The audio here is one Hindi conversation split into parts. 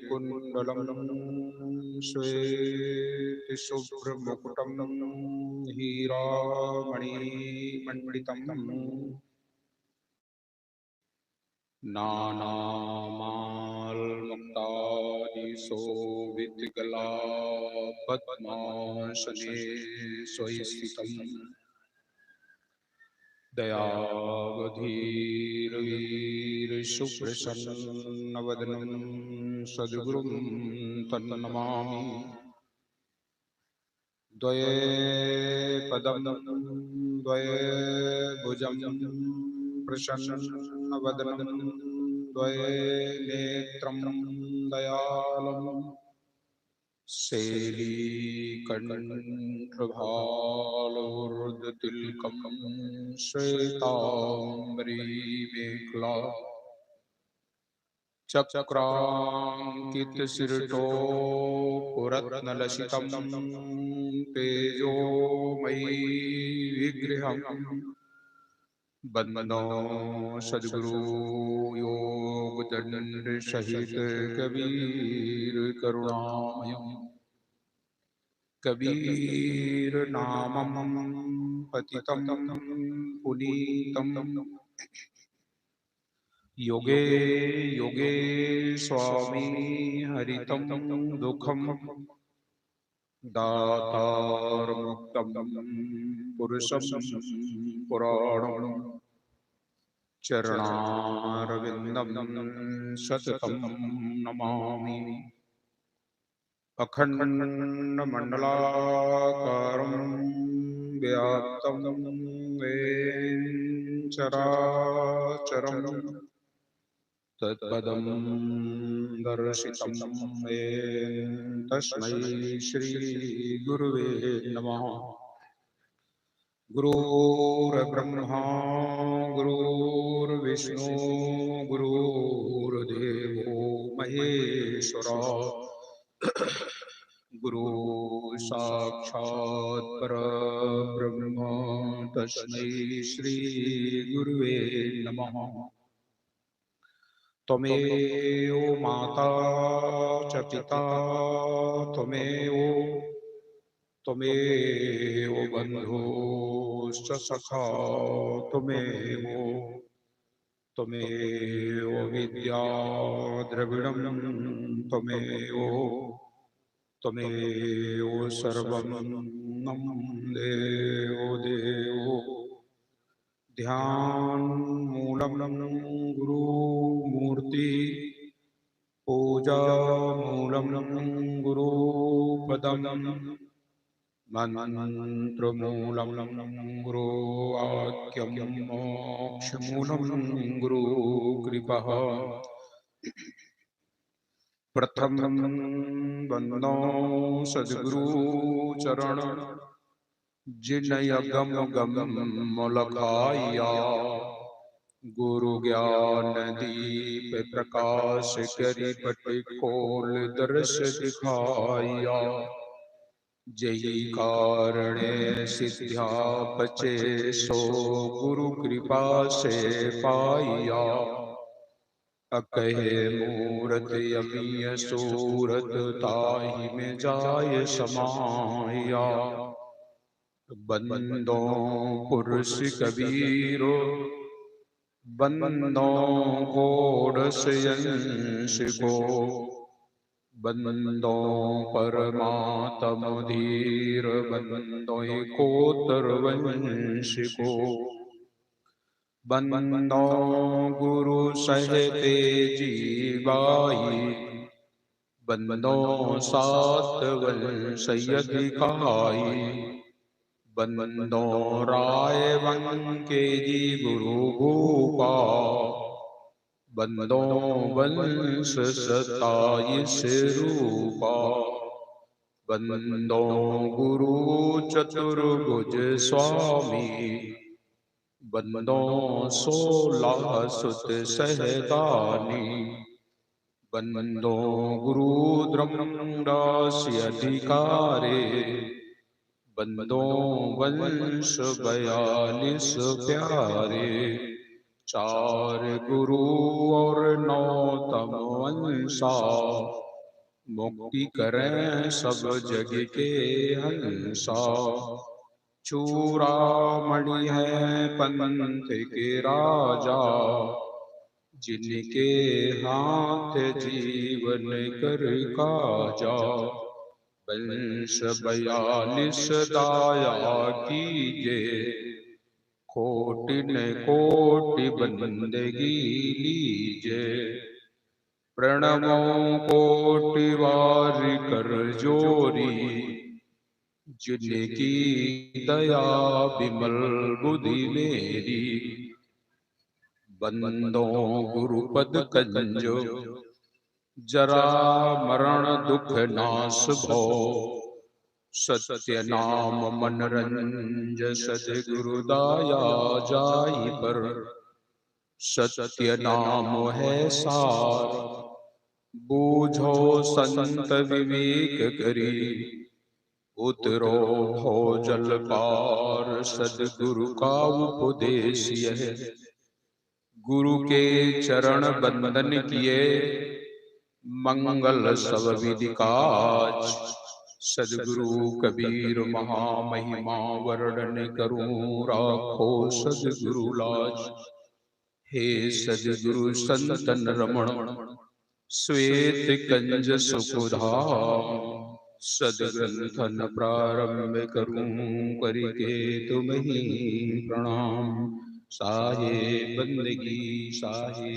कुण्डलं श्वेतशुभ्रमुकुटं हीरामणिमण्डितम् नानामाल्मुक्तादिशोभितगलापद्मासने स्वस्थितम् दयावधीरवीरशुप्रसन्नवदनं सद्गुरुं तन्नमामि। द्वये पदं द्वये भुजं प्रसन्नवदनं द्वये नेत्रं दयालम् शैलीकण्ठभालवृद्धतिलकं श्वेताम्बरीमेखला चक्राङ्कितशिरटोपुरत्नलसितं तेजोमयी विग्रहम् वन्दनो सद्गुरु योगदण्डसहित कबीर करुणामयम्। कबीर नामं पतितं पुनीतं योगे योगे स्वामी हरितं दुःखं दातारमुक्तं पुरुषं पुराणं चरणारविन्दं सततं नमामि। अखण्डमण्डलाकारं व्याप्तं येन चराचरं तत्पदं दर्शितं येन तस्मै श्रीगुरुवे नमः। गुरुर्ब्रह्मा गुरुर्विष्णु गुरुर्देवो महेश्वरा गुरु साक्षात् परब्रह्म तस्मै श्री गुरुवे नमः। त्वमेव माता च पिता त्वमेव बन्धुश्च सखा त्वमेव विद्या द्रविणं त्वमेव सर्वं मम देवो देवो ध्यानमूलं गुरुमूर्ति पूजामूलं गुरुपदं मन्त्रमूलं गुरुवाक्यं मोक्षमूलं गुरुकृपा। प्रथमं वन्दो सद्गुरु चरण जिनय गम गम मुलखाया गुरु ज्ञान दीप प्रकाश करि पट खोल दर्श दिखाया। जही कारणे सिद्ध्या बचे सो गुरु कृपा से पाया। अकहे मूरत अमीय सूरत ताहि में जाय समाया। बंदो पुरुष कबीरो बंदो गोडस यंश को बंदो परमात्म धीर बंदो कोतर वंश को। बंदो गुरु सहते जीवाई बंदो सात वंश अधिकाई। बंदो राय के जी गुरु भूपा बंदो वंश 27 रूपा। बंदो गुरु चतुर्भुज स्वामी बंदो 16 सुत सहदानी। बंदो गुरु द्रमदास्य अधिकारे बंदो वंश 42 प्यारे। 4 गुरु और 9 तम वंशा मुक्ति करें सब जग के हंसा। चूड़ामणि है पंथ के राजा, जिनके हाथ जीवन कर काजा। वंश 42 दाया कीजे, कोटि न कोटि बंदगी लीजे। प्रणमो कोटि बार कर जोरी, जिनकी दया विमल बुद्धि मेरी। बंदो गुरुपद कंजो, जरा मरण दुख नाश भो। सत्य नाम मन रंज, सद्गुरु दाया जाई पर। सत्य नाम है सार, बूझो संत विवेक करी। उतरो हो जल पार, सद्गुरु का उपदेश यह। गुरु के चरण बंदन किए, मंगल सब विधि काज। सद्गुरु कबीर महामहिमा, वर्णन करूं राखो सद्गुरु लाज। हे सद्गुरु संतन रमण, श्वेत कंज सुखधाम। सदग्रंथन प्रारंभ करूं, करके तुम ही प्रणाम। साहे बंदगी साहे।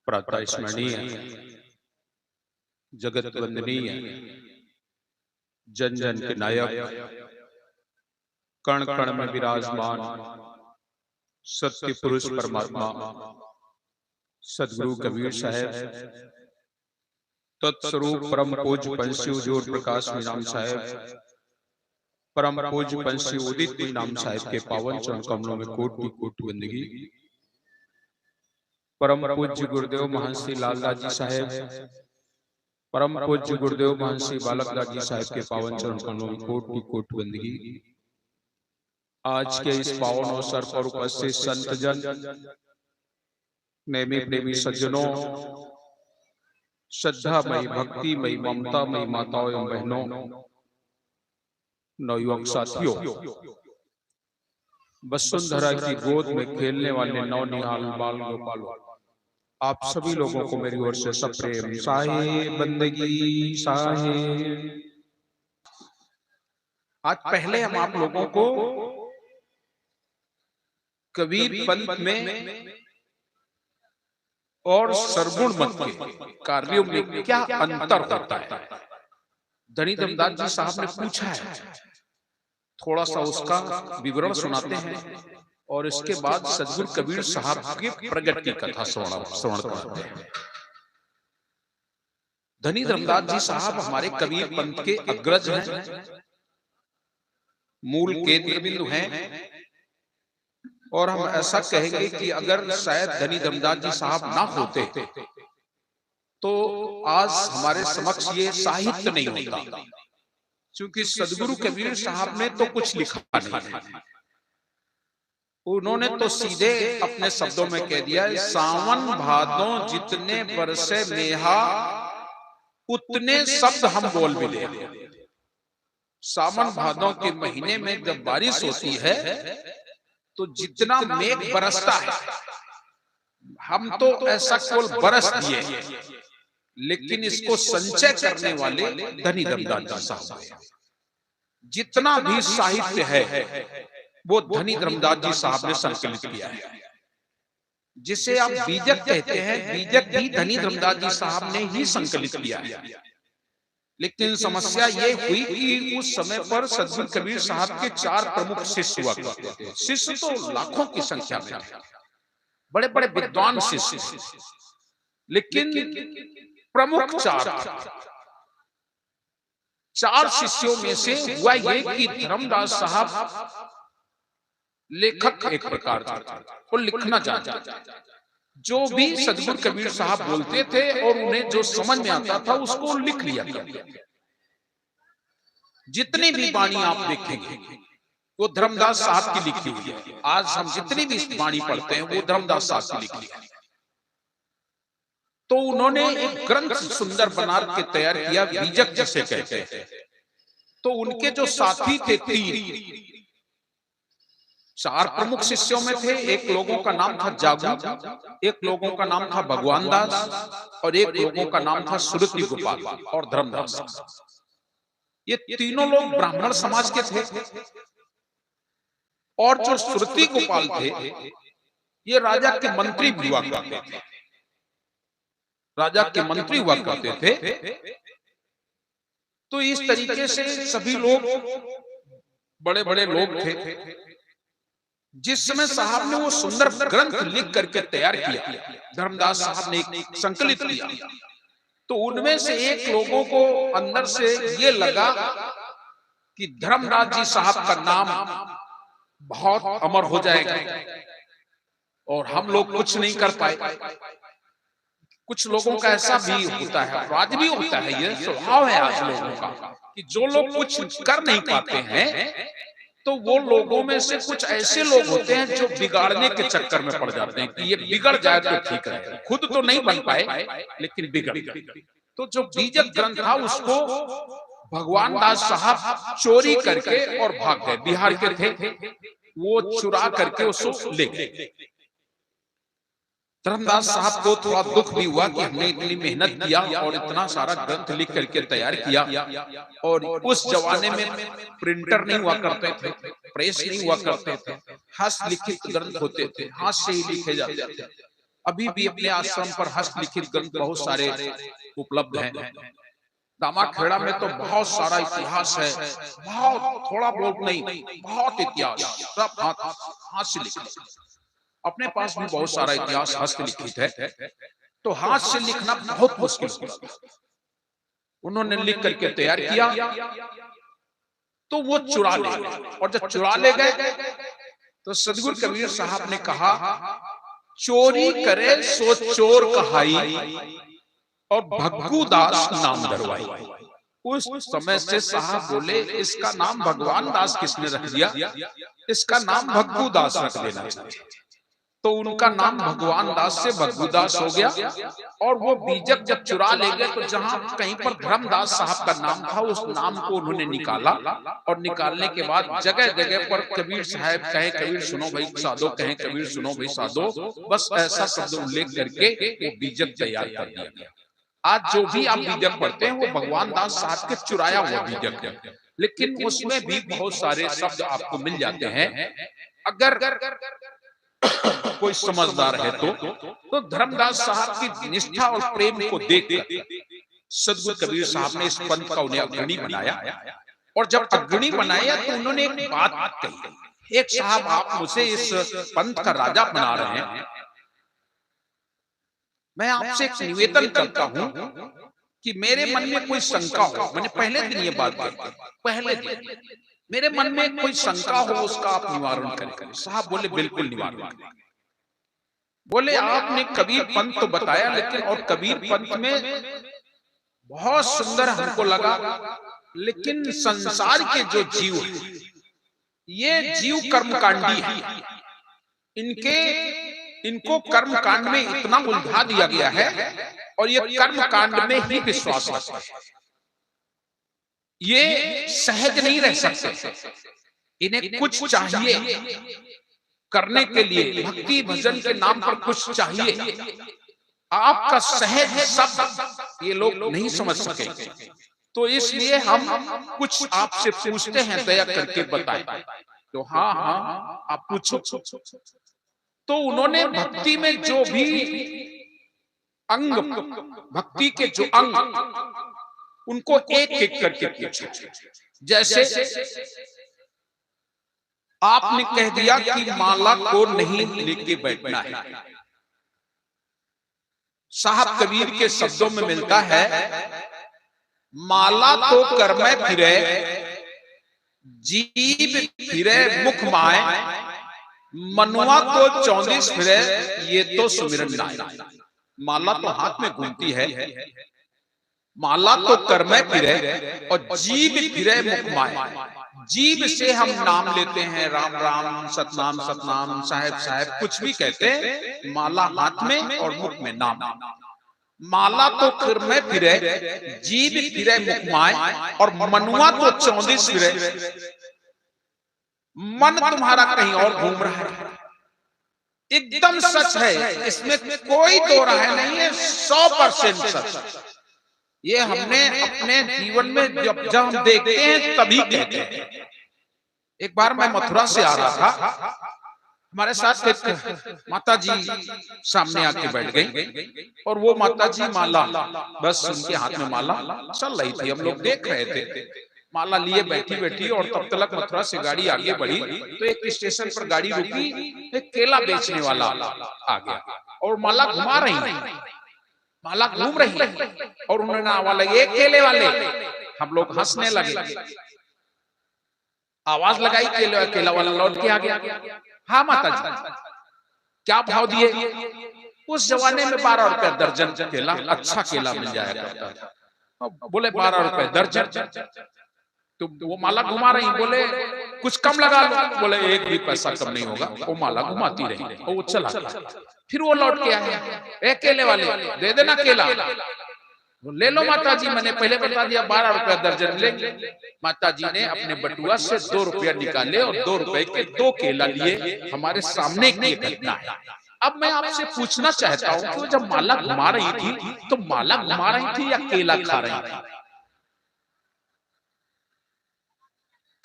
प्रातः स्मरणीय, जगत वंदनीय, जन जन के नायक, कण कण में विराजमान सत्य पुरुष परमात्मा सदगुरु कबीर साहब, तत्स्वरूप परम पूज्य पंछी उजोर प्रकाश मीनाम साहब, परम पूज्य पंछी उदित मीनाम साहब के पावन चरण कमलों में कोटि कोटि बंदगी। परम पूज्य गुरुदेव महर्षि लालदास जी साहब, परम पूज्य गुरुदेव महर्षि बालकदास जी साहब के पावन चरण कमलों में कोटि कोटि बंदगी। आज के इस पावन अवसर पर उपस्थित संत जन, नेमी प्रेमी सज्जनों, श्रद्धामयी भक्तिमयी ममतामयी माताओं एवं बहनों, नवयुवक साथियों, वसुंधरा की गोद में खेलने वाले नवनिहाल बाल गोपालों, आप सभी लोगों को मेरी ओर से सप्रेम साहे बंदगी साहे। आज पहले हम आप लोगों को कबीर पंथ में और सरगुण मत के कार्यों में क्या अंतर होता है, धनी धर्मदास जी साहब ने पूछा है। थोड़ा सा उसका विवरण सुनाते हैं और इसके बाद सदगुरु कबीर साहब के प्रगट की कथा श्रवण करते हैं। धनी धर्मदास जी साहब हमारे कबीर पंथ के अग्रज हैं, मूल केंद्र बिंदु हैं। और हम ऐसा कहेंगे कि अगर शायद धनी धर्मदास जी साहब ना होते तो आज हमारे समक्ष ये साहित्य नहीं होता, क्योंकि सदगुरु कबीर साहब ने तो कुछ लिखा नहीं, उन्होंने तो सीधे अपने शब्दों में कह दिया, सावन भादों जितने बरसे मेहा, उतने शब्द हम बोल भी ले। सावन भादों के महीने में जब बारिश होती है तो जितना मेघ बरसता है, हम तो ऐसा केवल बरस दिए, लेकिन इसको संचय करने वाले धनी धर्मदास जी साहब हैं। जितना भी साहित्य है वो धनी धर्मदास जी साहब ने संकलित किया है। जिसे आप बीजक कहते हैं, बीजक भी धनी धर्मदास जी साहब ने ही संकलित किया है। लेकिन समस्या ये हुई कि उस समय पर सदगुरु कबीर साहब के 4 प्रमुख शिष्य हुआ करते थे। शिष्य तो लाखों की संख्या में थे, बड़े बड़े विद्वान शिष्य, लेकिन प्रमुख 4 शिष्यों में से हुआ ये कि धर्मदास साहब लेखक एक प्रकार था, वो लिखना जानते थे। जो भी सदगुरु कबीर साहब बोलते थे और उन्हें जो समझ में आता था उसको लिख लिया करते थे। जितनी भी वाणी आप देखेंगे वो धर्मदास साहब की लिखी हुई है। आज हम जितनी भी वाणी पढ़ते हैं वो धर्मदास साहब की लिखी है। तो उन्होंने एक ग्रंथ सुंदर बना के तैयार किया, बीजक जिसे कहते हैं। तो उनके जो साथी थे तीन, चार प्रमुख शिष्यों में थे। एक लोगों का नाम था जागू, एक लोगों का नाम था भगवान दास और एक लोगों का नाम था सुरति गोपाल और धर्मदास। ये तीनों लोग ब्राह्मण समाज के थे। और जो सुरति गोपाल थे ये राजा के मंत्री हुआ करते थे, राजा के मंत्री हुआ करते थे। तो इस तरीके से सभी लोग बड़े बड़े लोग थे। जिस समय साहब ने वो सुंदर ग्रंथ लिख करके तैयार किया, धर्मदास साहब ने एक संकलित किया, तो उनमें से एक लोगों को अंदर से ये लगा कि धर्मदास जी साहब का नाम बहुत अमर हो जाएगा और हम लोग कुछ नहीं कर पाए। कुछ लोगों का ऐसा भी होता है, आज भी होता है, ये स्वभाव है आज लोगों का कि जो लोग कुछ कर नहीं पाते हैं तो वो लोगों में से कुछ ऐसे लोग होते हैं जो बिगाड़ने के चक्कर में पड़ जाते हैं कि ये बिगड़ जाए तो ठीक है, खुद तो नहीं बन पाए लेकिन बिगड़ गए। तो जो बीजक ग्रंथ था उसको भगवान दास साहब चोरी करके और भाग गए। बिहार के थे, वो चुरा करके उसको ले गए। धर्मदास साहब को थोड़ा दुख भी हुआ कि हमने इतनी मेहनत किया और इतना सारा ग्रंथ लिख करके तैयार किया, और उस जमाने में प्रिंटर नहीं हुआ करते थे, प्रेस नहीं हुआ करते थे, हस्तलिखित ग्रंथ होते थे, हाथ से ही लिखे जाते थे। अभी भी अपने आश्रम पर हस्तलिखित ग्रंथ बहुत सारे उपलब्ध हैं। दामाखेड़ा में तो बहुत सारा इतिहास है, बहुत थोड़ा बहुत नहीं, बहुत इतिहास, सब हाथ से लिखा। अपने पास भी बहुत सारा इतिहास हस्तलिखित है, तो हाथ से लिखना बहुत मुश्किल है। उन्होंने लिख करके तैयार किया तो वो चुरा ले गए, और जब चुरा ले गए तो सदगुरु कबीर साहब ने कहा, चोरी करे सो चोर कहाई और भग्गू दास नाम धरवाई। उस समय से साहब बोले इसका नाम भगवान दास किसने रख दिया, इसका नाम भग्गू दास रख देना चाहिए। तो उनका नाम भगवान दास से भग्गू दास हो गया। और वो बीजक जब चुरा ले गए तो जहां कहीं पर धर्मदास साहब का नाम था उस नाम को उन्होंने निकाला, और निकालने के बाद जगह जगह पर कबीर साहब कहे कबीर सुनो भाई साधो, कहे कबीर सुनो भाई साधो, बस ऐसा शब्द उल्लेख करके वो बीजक तैयार कर दिया गया। आज जो भी आप बीजक पढ़ते हैं वो भगवान दास साहब के चुराया हुआ बीजक है, लेकिन उसमें भी बहुत सारे शब्द आपको मिल जाते हैं। अगर कोई समझदार है तो धर्मदास साहब की निष्ठा और प्रेम को देखकर सदगुरु कबीर साहब ने इस पंथ का उन्हें अग्रणी बनाया। और जब अग्रणी बनाया तो उन्होंने एक बात कही, एक साहब आप मुझे इस पंथ का राजा बना रहे हैं, मैं आपसे एक निवेदन करता हूं कि मेरे मन में कोई शंका हो, मैंने पहले दिन ये बात कही, पहले दिन मेरे मन में कोई शंका हो उसका आप निवारण करें। साहब बोले बिल्कुल निवारण करें। बोले आपने कबीर पंथ तो बताया, लेकिन और कबीर पंथ में बहुत सुंदर हमको लगा, लेकिन संसार के जो जीव हैं ये जीव कर्मकांडी है, इनको कर्म कांड में इतना उलझा दिया गया है और ये कर्म कांड में ही विश्वास रखते हैं, ये सहज नहीं रह सकते, इन्हें कुछ चाहिए करने के लिए, भक्ति भजन के नाम पर कुछ चाहिए। आपका सहज शब्द ये लोग नहीं समझ सके, तो इसलिए हम कुछ आपसे पूछते हैं, दया करके बताएं। तो हाँ हाँ आप पूछो। तो उन्होंने भक्ति में जो भी अंग, भक्ति के जो अंग, उनको एक एक करके पूछा। जैसे आपने कह दिया कि माला को नहीं लेके बैठना है, साहब कबीर के शब्दों में मिलता है, माला तो कर में फिरे जीव फिरे मुख माए, मनुआ तो 34 फिरे ये तो सुमिरन नाय। माला तो हाथ में घूमती है, माला तो कर में फिरे और जीव फिरे मुख माए। जीव से हम नाम लेते हैं, राम राम सतनाम सतनाम, साहेब साहेब कुछ भी कहते हैं, माला हाथ में और मुख में नाम। माला तो खिर में फिरे, जीव फिरे मुखमाए, और मनुआ तो चौंदिस फिरे, मन तुम्हारा कहीं और घूम रहा है। एकदम सच है, इसमें कोई दो राय नहीं है, 100% सच। ये हमने अपने जीवन में जब हम देखते हैं तभी कहते हैं। एक बार मैं मथुरा से आ रहा था, हमारे साथ एक माता जी सामने आके बैठ गई, और वो माता जी माला, बस उनके हाथ में माला चल रही थी, हम लोग देख रहे थे, माला लिए बैठी बैठी। और तब तक मथुरा से गाड़ी आगे बढ़ी, तो एक स्टेशन पर गाड़ी रुकी, एक केला बेचने वाला आ गया और माला घुमा रही है, माला घूम रही है, और उन्होंने आवाज लगी, एक केले वाले। हम लोग हंसने लगे, आवाज लगाई, केला वाला लौट के आ गया। हाँ माता जी, क्या भाव दिए? उस जमाने में 12 रुपए दर्जन केला, अच्छा केला मिल जाया करता था। बोले 12 रुपए दर्जन। तो वो माला घुमा रही, बोले कुछ कम लगा लो, बोले एक भी पैसा कम नहीं होगा। वो माला घुमाती रही और वो चला गया। फिर वो लौट के आया, एक केले वाले दे देना केला। ले लो माता जी, मैंने पहले बता दिया 12 रुपया दर्जन लेंगे। माता जी ने अपने बटुआ से 2 रुपया निकाले और 2 रुपए के 2 केला लिए। हमारे सामने की घटना है। अब मैं आपसे पूछना चाहता हूँ कि जब माला घुमा रही थी, तो माला घुमा रही थी या केला खा रही थी?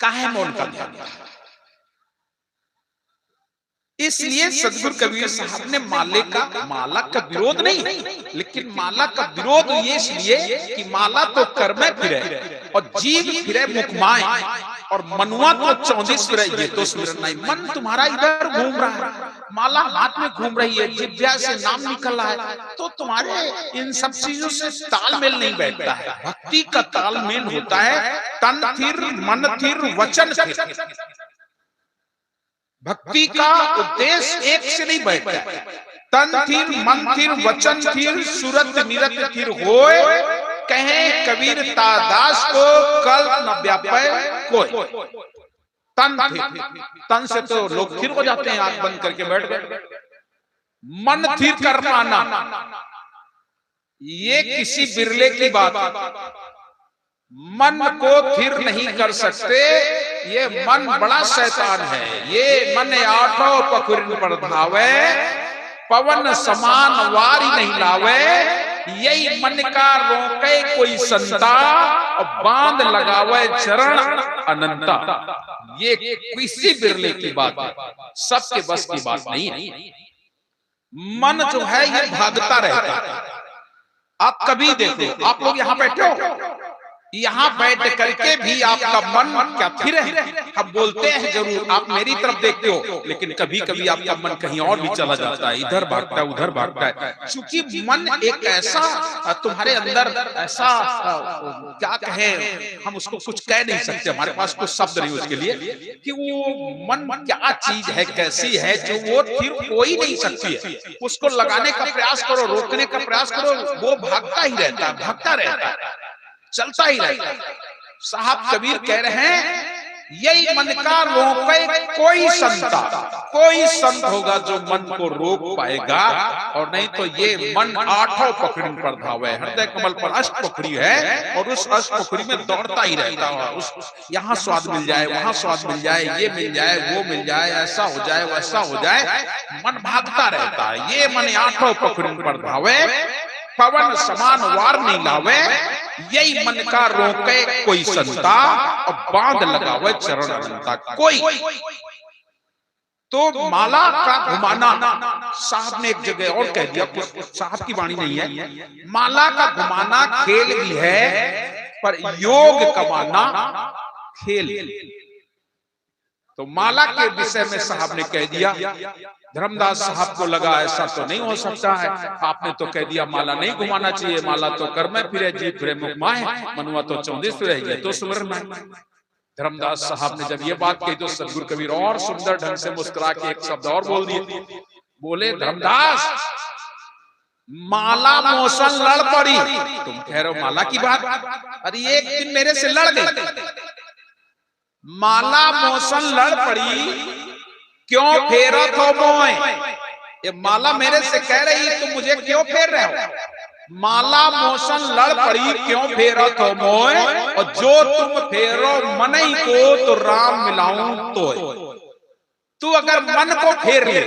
काहे मौन कर दिया? इसलिए सदगुरु कबीर साहब ने माला का विरोध नहीं, लेकिन माला का विरोध ये इसलिए कि माला तो कर में फिरे और जीव फिरे मुखमाए, और मनुआ तो 34 फिरे, ये तो स्मरण नहीं। मन तुम्हारा इधर घूम रहा है, माला हाथ में घूम रही है, जिह्वा से नाम निकल रहा है, तो तुम्हारे इन सब चीजों से तालमेल नहीं बैठता है। भक्ति का तालमेल होता है तन थिर, मन थिर, वचन थिर। भक्ति का उद्देश्य एक से नहीं बैठता है। तन थिर, मन थिर, वचन थिर, सुरत निरत थिर होए, कहे कबीर तादास को कल्प न व्यापे कोई। तन थिर, तन से तो लोग थिर हो जाते हैं, आंख बंद करके बैठ गए। मन थिर कर पाना ये किसी बिरले की बात है। मन को थिर नहीं कर सकते, ये मन बड़ा शैतान है। ये मन आठों पखुरिन पर धावे, पवन समान वारी नहीं लावे। यही मन का रोके कोई संता, और बांध लगावे चरण अनंता। ये किसी बिरले की बात है, सबके बस की बात नहीं है। मन जो है ये भागता रहता है। आप कभी देखो, आप लोग यहाँ बैठे हो, यहाँ बैठ करके भी आपका मन क्या थिर है? हम बोलते हैं जरूर, आप मेरी तरफ देखते हो, लेकिन कभी कभी आपका मन कहीं और भी चला जाता है, इधर भागता है, उधर भागता है। क्योंकि मन एक ऐसा तुम्हारे अंदर ऐसा क्या कहें, हम उसको कुछ कह नहीं सकते, हमारे पास कुछ शब्द नहीं उसके लिए, कि वो मन क्या चीज है, कैसी है, जो वो थिर हो ही नहीं सकती है। उसको लगाने का प्रयास करो, रोकने का प्रयास करो, वो भागता ही रहता है, भागता रहता है, चलता ही रहता। साहब कबीर कह रहे हैं, यही मन का रोके कोई संता, कोई संत होगा जो मन को रोक पाएगा, और नहीं तो ये मन आठों पखड़ी पर धावे। हृदय कमल पर अष्ट पखड़ी है, और उस अष्ट पखड़ी में दौड़ता ही रहता है। उस यहाँ स्वाद मिल जाए, वहां स्वाद मिल जाए, ये मिल जाए, वो मिल जाए, ऐसा हो जाए, वैसा हो जाए, मन भागता रहता है। ये मन आठों पखड़ी पर धावे, पवन समान वार नहीं लावे। यही मन का रोके कोई संता, और बांध लगावे चरण अनंता कोई। तो माला का घुमाना, साहब ने एक जगह और कह दिया, साहब की वाणी नहीं है, माला का घुमाना खेल भी है, पर योग कमाना खेल। तो माला के विषय में साहब ने कह दिया। धर्मदास साहब को लगा ऐसा तो नहीं हो सकता है, आपने तो कह दिया माला नहीं घुमाना चाहिए, माला तो कर में फिरे, जीव फिरे मुखमाए, मनुआ तो 34 रहेगी, तो सुमरन है। धर्मदास साहब ने जब ये बात कही, तो सदगुरु कबीर और सुंदर ढंग से मुस्कुरा के एक शब्द और बोल दिए। बोले, धर्मदास माला मौसल लड़ पड़ी। तुम कह रहे हो माला की बात, अरे एक दिन मेरे से लड़ गई। माला मौसल लड़ पड़ी, क्यों फेरा तो मोए? ये माला मेरे से कह रही है, तुम मुझे क्यों फेर रहे हो? माला मोशन लड़ पड़ी क्यों फेरा तो मोय, और जो तुम फेरो मनई को तो राम मिलाऊं तो। तू अगर मन को फेर ले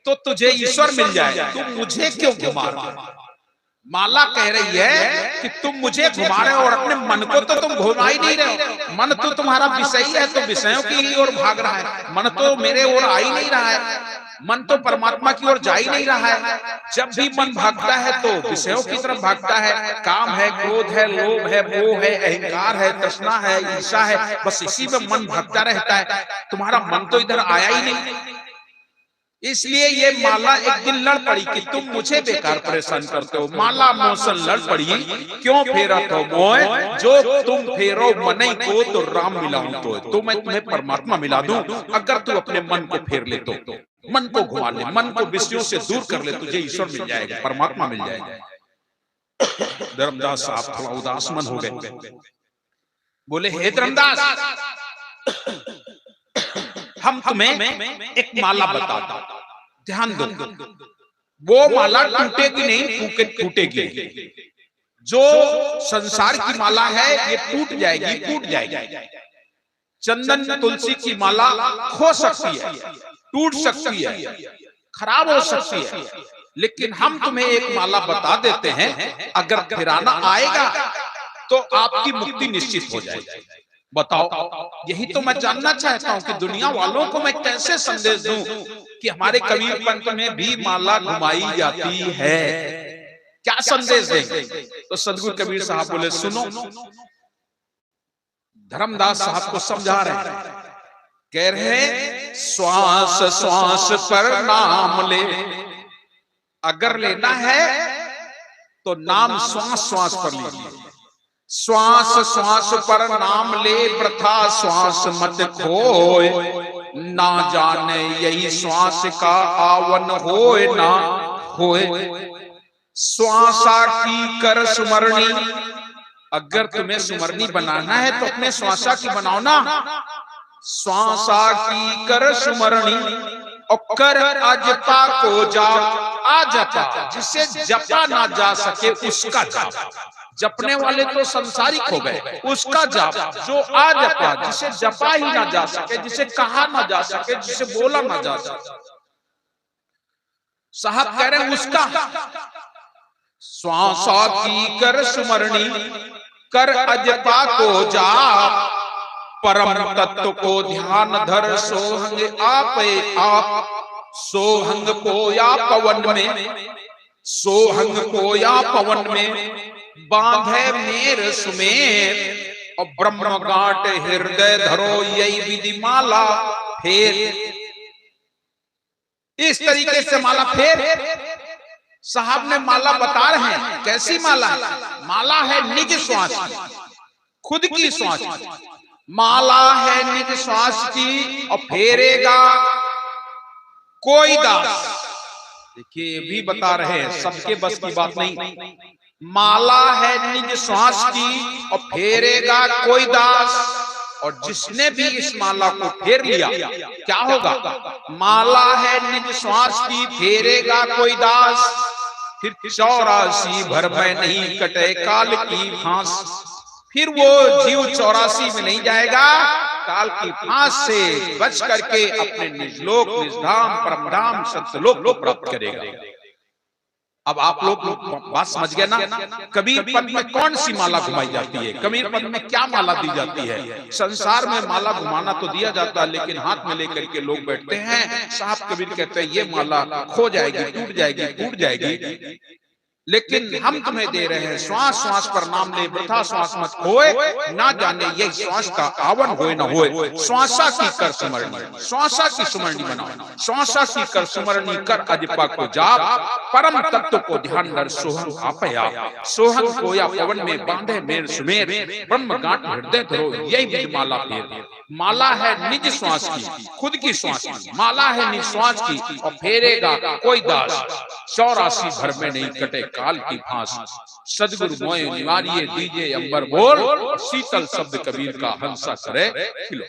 तो तुझे ईश्वर मिल जाए, तू मुझे क्यों घुमा रहा है? माला कह रही है कि तुम मुझे घुमा रहे हो और अपने मन को तो तुम घुमा ही नहीं रहे हो। मन तो तुम्हारा विषय है, तो विषयों की ओर भाग रहा है। मन तो मेरे ओर आ ही नहीं रहा है, मन तो परमात्मा की ओर जा ही नहीं रहा है। जब भी मन भागता है तो विषयों की तरफ भागता है। काम है, क्रोध है, लोभ है, मोह है, अहंकार है, तृष्णा है, ईर्षा है, बस इसी में मन भागता रहता है। तुम्हारा मन तो इधर आया ही नहीं। इसलिए ये माला एक दिन लड़ पड़ी कि तुम मुझे बेकार परेशान करते हो। माला मोशन लड़ पड़ी क्यों फेरा तो मोय, जो तुम फेरो मनई को तो राम मिलाऊं तो मैं तुम्हें परमात्मा मिला दूं अगर तू अपने मन को फेर ले तो। मन को घुमा ले, मन को विषयों से दूर कर ले, तुझे ईश्वर मिल जाएगा, परमात्मा मिल जाएगा। धर्मदास साहब थोड़ा उदास मन हो गए, बोले हे धर्मदास, हम तुम्हें एक माला बता दो, ध्यान दो। वो माला टूटेगी नहीं, फूटेगी। जो संसार की माला है ये टूट जाएगी, टूट जाएगी। चंदन तुलसी की माला खो सकती है, टूट सकती है, खराब हो सकती है, लेकिन हम तुम्हें एक माला बता देते हैं, अगर फिराना आएगा तो आपकी मुक्ति निश्चित हो जाएगी। बताओ, यही तो मैं जानना चाहता हूं कि दुनिया वालों को मैं कैसे संदेश दूं कि हमारे कबीर पंथ में भी माला घुमाई जाती है, क्या संदेश देंगे? तो सदगुरु कबीर साहब बोले सुनो। धर्मदास साहब को समझा रहे हैं, कह रहे श्वास श्वास पर नाम ले, अगर लेना है तो नाम श्वास श्वास पर लीजिए। श्वास श्वास पर नाम ले, वृथा श्वास मत खोए, ना जाने यही श्वास का आवन होए ना होए। श्वासा की कर सुमरणी, अगर तुम्हें सुमरणी बनाना है तो अपने श्वासा की बनाओ ना। श्वासा की कर सुमरणी और कर अजपा को जाप। अजपा जिसे जपा ना जा सके उसका जाप, जपने वाले तो संसारिक हो गए, उसका जाप जो आ जपा, जिसे जपा ही ना जा सके, जिसे कहा ना जा सके, जिसे बोला ना जा सके, साहब कह रहे हैं उसका। श्वासा की कर सुमरणी, कर अजपा को जाप, परम तत्व को ध्यान धर, सोहंग आप सोहंग को या पवन में, सोहंग को या पवन में बांधे मेर सुमेर, और ब्रह्म गांठ हृदय धरो, यही विधि माला फेर। इस तरीके से माला फेर साहब ने माला बता रहे हैं। कैसी माला है? माला है निज श्वास की, खुद की श्वास की माला है, निज श्वास की, और फेरेगा कोई दास। देखिए भी बता रहे हैं, सबके बस की बात नहीं। माला है निज श्वास की और फेरेगा कोई दास, और जिसने भी इस माला को फेर लिया क्या होगा? माला है निज श्वास की, फेरेगा कोई दास, फिर 84 भर में नहीं कटे काल की फांस। फिर वो जीव 84 में नहीं जाएगा, काल की फांस से बच करके अपने निजलोक, निजधाम, परमधाम, सत्यलोक को प्राप्त करेगा। अब आप लोग बात समझ गए ना? कबीर पद में कौन सी माला घुमाई जाती है? कबीर पद में क्या माला दी जाती है? संसार में माला घुमाना तो दिया जाता है, लेकिन हाथ में लेकर के लोग बैठते हैं। साहब कबीर कहते हैं ये माला खो जाएगी, टूट जाएगी, टूट जाएगी, लेकिन हम तुम्हें दे रहे हैं श्वास श्वास पर नाम ले, वृथा श्वास मत खोए, ना जाने ये श्वास का आवन होए ना होए। श्वासा की कर सुमरणी, श्वासा की सुमरणी बनाओ, श्वासा की कर सुमरणी, कर अजपा को जाप, परम तत्व को ध्यान धर, सोहंग आपया, सोहंग को या पवन में बांधे मेर सुमेर, ब्रह्म गांठ हृदय धरो, यही माला फेर। माला है निज श्वास की, खुद की श्वास की, माला है निज श्वास की, और फेरेगा कोई दास, 84 भर में नहीं कटे काल की फांस। सदगुरु मोय निवारिये दीजिए अंबर बोल, शीतल शब्द कबीर का हंसा करे खिलो।